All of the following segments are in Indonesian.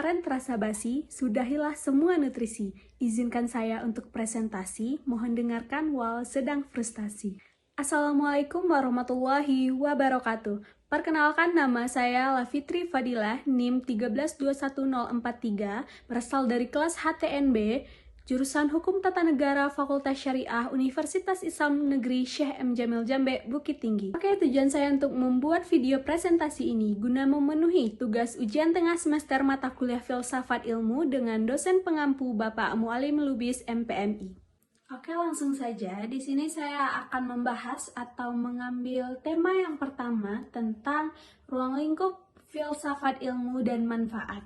Kemarin terasa basi, sudahilah semua nutrisi. Izinkan saya untuk presentasi, mohon dengarkan walau sedang frustasi. Assalamualaikum warahmatullahi wabarakatuh. Perkenalkan, nama saya Lafitri Fadilah, NIM 1321043, berasal dari kelas HTNB, jurusan Hukum Tata Negara Fakultas Syariah Universitas Islam Negeri Syekh M. Jamil Jambe, Bukit Tinggi. Oke, tujuan saya untuk membuat video presentasi ini guna memenuhi tugas ujian tengah semester mata kuliah Filsafat Ilmu dengan dosen pengampu Bapak Mualim Lubis MPMI. Oke, langsung saja. Di sini saya akan membahas atau mengambil tema yang pertama tentang ruang lingkup filsafat ilmu dan manfaat.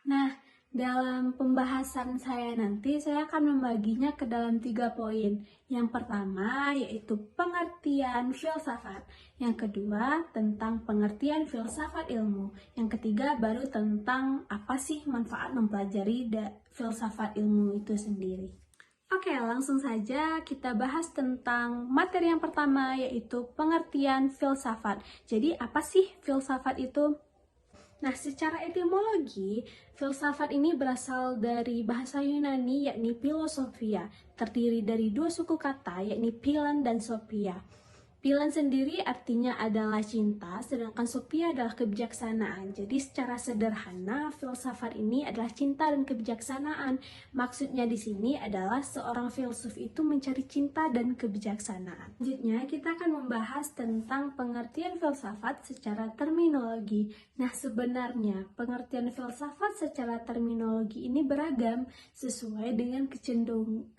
Nah, dalam pembahasan saya nanti, saya akan membaginya ke dalam 3 poin. Yang pertama yaitu pengertian filsafat. Yang kedua tentang pengertian filsafat ilmu. Yang ketiga baru tentang apa sih manfaat mempelajari filsafat ilmu itu sendiri. Oke, langsung saja kita bahas tentang materi yang pertama yaitu pengertian filsafat. Jadi apa sih filsafat itu? Nah, secara etimologi, filsafat ini berasal dari bahasa Yunani yakni philosophia, terdiri dari 2 suku kata yakni philan dan sophia. Philan sendiri artinya adalah cinta, sedangkan sophia adalah kebijaksanaan. Jadi secara sederhana, filsafat ini adalah cinta dan kebijaksanaan. Maksudnya di sini adalah seorang filsuf itu mencari cinta dan kebijaksanaan. Selanjutnya, kita akan membahas tentang pengertian filsafat secara terminologi. Nah, sebenarnya pengertian filsafat secara terminologi ini beragam sesuai dengan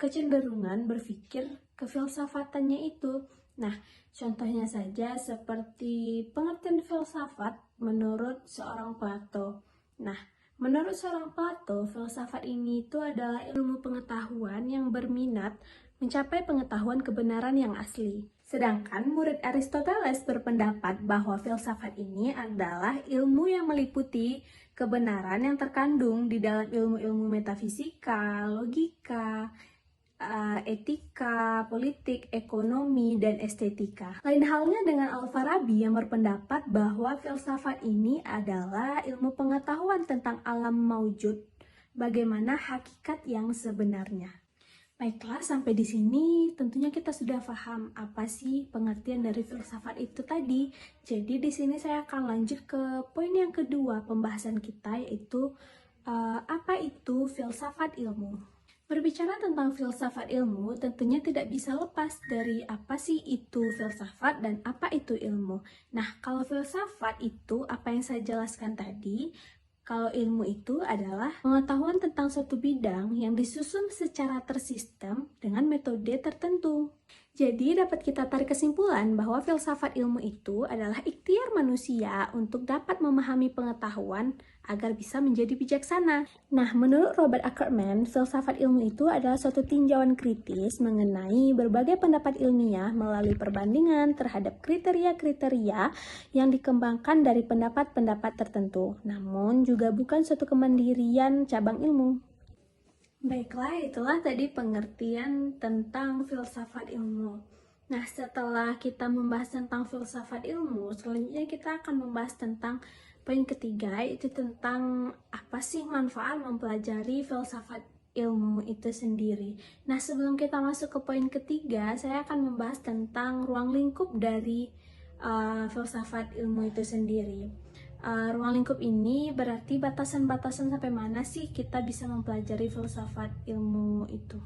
kecenderungan berpikir kefilsafatannya itu. Nah, contohnya saja seperti pengertian filsafat menurut seorang Plato. Nah, menurut seorang Plato, filsafat ini itu adalah ilmu pengetahuan yang berminat mencapai pengetahuan kebenaran yang asli. Sedangkan murid Aristoteles berpendapat bahwa filsafat ini adalah ilmu yang meliputi kebenaran yang terkandung di dalam ilmu-ilmu metafisika, logika, etika, politik, ekonomi, dan estetika. Lain halnya dengan Al-Farabi yang berpendapat bahwa filsafat ini adalah ilmu pengetahuan tentang alam maujud, bagaimana hakikat yang sebenarnya. Baiklah, sampai di sini tentunya kita sudah paham apa sih pengertian dari filsafat itu tadi. Jadi di sini saya akan lanjut ke poin yang kedua pembahasan kita, yaitu apa itu filsafat ilmu. Berbicara tentang filsafat ilmu, tentunya tidak bisa lepas dari apa sih itu filsafat dan apa itu ilmu. Nah, kalau filsafat itu apa yang saya jelaskan tadi, kalau ilmu itu adalah pengetahuan tentang suatu bidang yang disusun secara tersistem dengan metode tertentu. Jadi dapat kita tarik kesimpulan bahwa filsafat ilmu itu adalah ikhtiar manusia untuk dapat memahami pengetahuan agar bisa menjadi bijaksana. Nah, menurut Robert Ackerman, filsafat ilmu itu adalah suatu tinjauan kritis mengenai berbagai pendapat ilmiah melalui perbandingan terhadap kriteria-kriteria yang dikembangkan dari pendapat-pendapat tertentu, namun juga bukan suatu kemandirian cabang ilmu. Baiklah, itulah tadi pengertian tentang filsafat ilmu. Nah, setelah kita membahas tentang filsafat ilmu, selanjutnya kita akan membahas tentang poin ketiga, yaitu tentang apa sih manfaat mempelajari filsafat ilmu itu sendiri. Nah, sebelum kita masuk ke poin ketiga, saya akan membahas tentang ruang lingkup dari filsafat ilmu itu sendiri. Ruang lingkup ini berarti batasan-batasan sampai mana sih kita bisa mempelajari filsafat ilmu itu.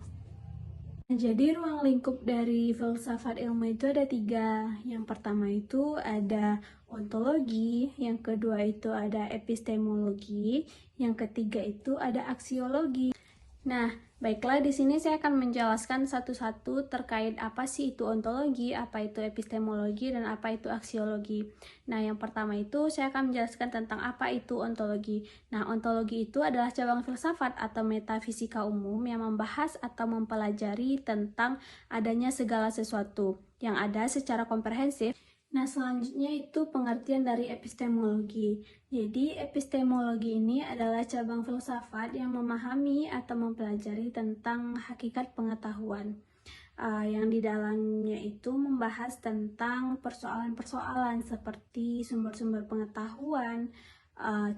Jadi ruang lingkup dari filsafat ilmu itu ada 3. Yang pertama itu ada ontologi, yang kedua itu ada epistemologi, yang ketiga itu ada aksiologi. Nah, baiklah, di sini saya akan menjelaskan satu-satu terkait apa sih itu ontologi, apa itu epistemologi, dan apa itu aksiologi. Nah, yang pertama itu saya akan menjelaskan tentang apa itu ontologi. Nah, ontologi itu adalah cabang filsafat atau metafisika umum yang membahas atau mempelajari tentang adanya segala sesuatu yang ada secara komprehensif. Nah, selanjutnya itu pengertian dari epistemologi. Jadi, epistemologi ini adalah cabang filsafat yang memahami atau mempelajari tentang hakikat pengetahuan. Yang di dalamnya itu membahas tentang persoalan-persoalan seperti sumber-sumber pengetahuan,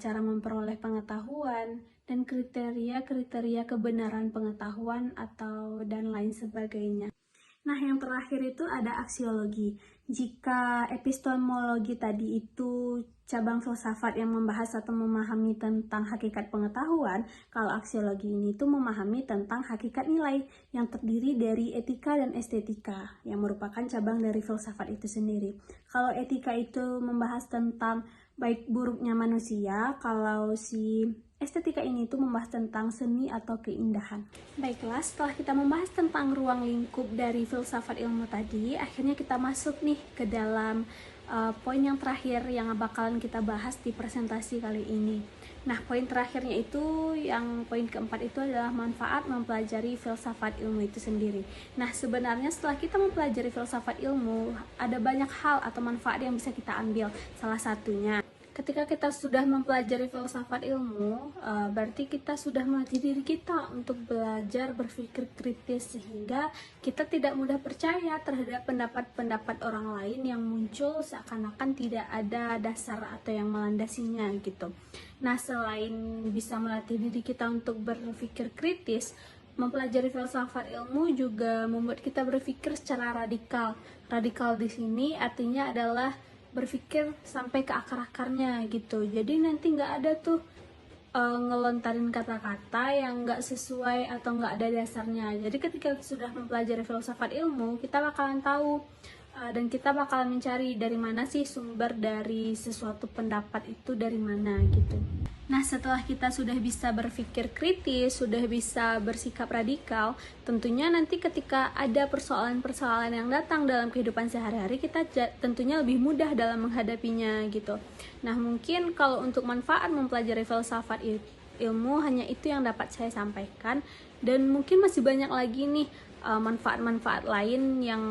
cara memperoleh pengetahuan, dan kriteria-kriteria kebenaran pengetahuan dan lain sebagainya. Nah, yang terakhir itu ada aksiologi. Jika epistemologi tadi itu cabang filsafat yang membahas atau memahami tentang hakikat pengetahuan, kalau aksiologi ini itu memahami tentang hakikat nilai yang terdiri dari etika dan estetika, yang merupakan cabang dari filsafat itu sendiri. Kalau etika itu membahas tentang baik buruknya manusia, kalau si estetika ini tuh membahas tentang seni atau keindahan. Baiklah, setelah kita membahas tentang ruang lingkup dari filsafat ilmu tadi, akhirnya kita masuk nih ke dalam poin yang terakhir yang bakalan kita bahas di presentasi kali ini. Nah, poin terakhirnya itu, yang poin keempat itu adalah manfaat mempelajari filsafat ilmu itu sendiri. Nah, sebenarnya setelah kita mempelajari filsafat ilmu, ada banyak hal atau manfaat yang bisa kita ambil. Salah satunya, ketika kita sudah mempelajari filsafat ilmu, berarti kita sudah melatih diri kita untuk belajar berpikir kritis, sehingga kita tidak mudah percaya terhadap pendapat-pendapat orang lain yang muncul seakan-akan tidak ada dasar atau yang melandasinya gitu. Nah, selain bisa melatih diri kita untuk berpikir kritis, mempelajari filsafat ilmu juga membuat kita berpikir secara radikal. Radikal di sini artinya adalah berpikir sampai ke akar-akarnya gitu. Jadi nanti nggak ada tuh ngelontarin kata-kata yang nggak sesuai atau nggak ada dasarnya. Jadi ketika sudah mempelajari filsafat ilmu, kita bakalan tahu dan kita bakalan mencari dari mana sih sumber dari sesuatu pendapat itu, dari mana gitu. Nah, setelah kita sudah bisa berpikir kritis, sudah bisa bersikap radikal, tentunya nanti ketika ada persoalan-persoalan yang datang dalam kehidupan sehari-hari, kita tentunya lebih mudah dalam menghadapinya gitu. Nah, mungkin kalau untuk manfaat mempelajari filsafat ilmu, hanya itu yang dapat saya sampaikan, dan mungkin masih banyak lagi nih manfaat-manfaat lain yang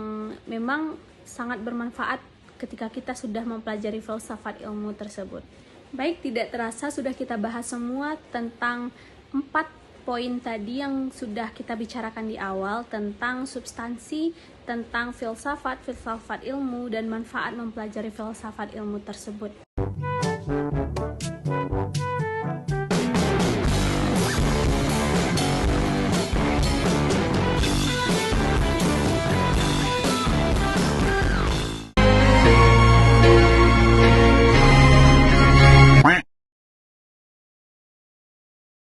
memang sangat bermanfaat ketika kita sudah mempelajari filsafat ilmu tersebut. Baik, tidak terasa sudah kita bahas semua tentang 4 poin tadi yang sudah kita bicarakan di awal, tentang substansi, tentang filsafat ilmu, dan manfaat mempelajari filsafat ilmu tersebut.